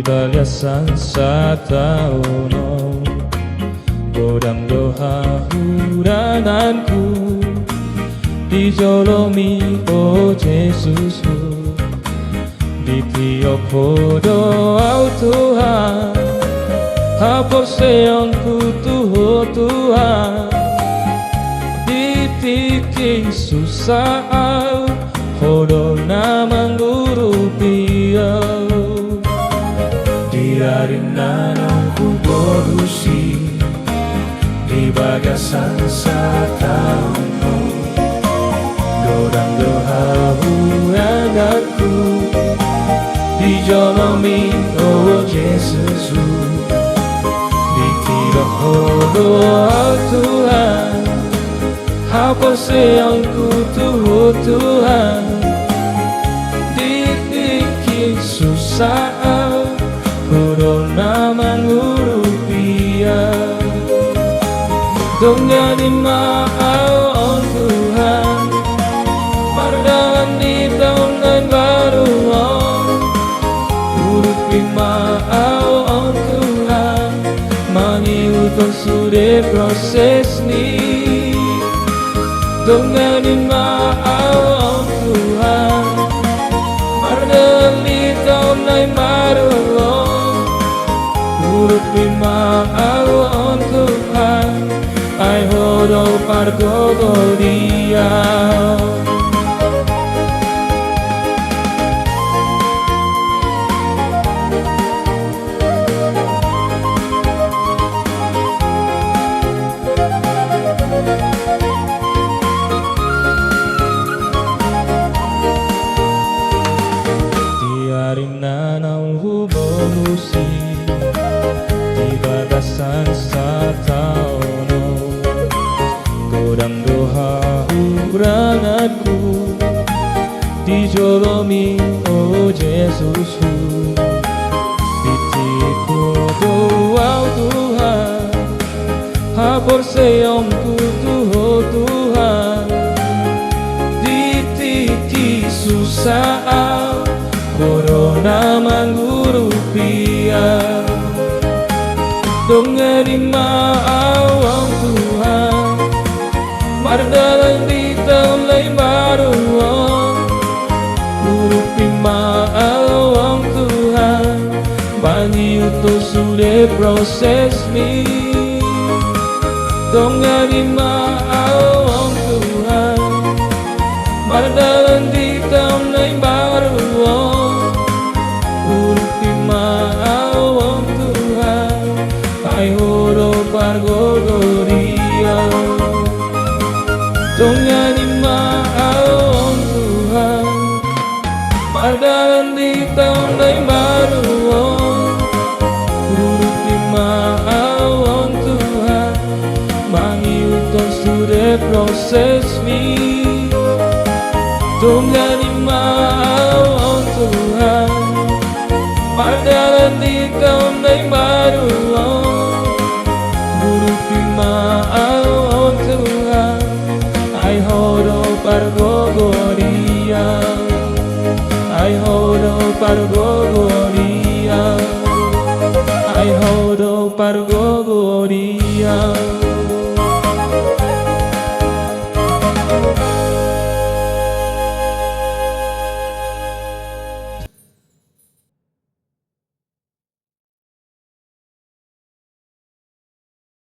baliasan sa taono, godang doha huranganku, dijolomi o Jesus, ditiup doa Tuhan, hapus sayangku Tuhan, ditikik susah, hodo namang guru piau, diarin nanongku borusi, di bagasan sa taono, godang doha huranganku, dijolomi oh Jesus, ditiup doa Tuhan, hapus sayangku Tuhan, ditikik susah, hodo namang rupiah, dongnya di maau Tuhan, mardan di tahun baru, huruf maau Tuhan, mangiuton sudah proses ni, dongnya di maau Tuhan, mardan di tahun baru, huruf maau Tuhan, ay hodo pargogo dia. Diarin nanang hubonusi, di batasan sa taono, godang doha huranganku, dijolomi oh Jesus, ditiku doa Tuhan, hapur sayangku Tuhan, ditiki susah, corona mangguru rupiah, dongnya di maawang Tuhan, mardalan di tahun baru, huruf maawang Tuhan, bagi utuh sudah proses mi, dongnya di maawang Tuhan, mardalan di tahun baru, huruf maawang Tuhan, ay hodo pargogo dia, dongnya di maawang Tuhan, mardalan di tahun baru, huruf maawang Tuhan, mangi utuh sudah proses mi, dongnya di maawang Tuhan, mardalan di tahun baru, huruf maawang Tuhan, ay hodo pargogo dia, ay hodo pargogo dia, ay hodo pargogo dia.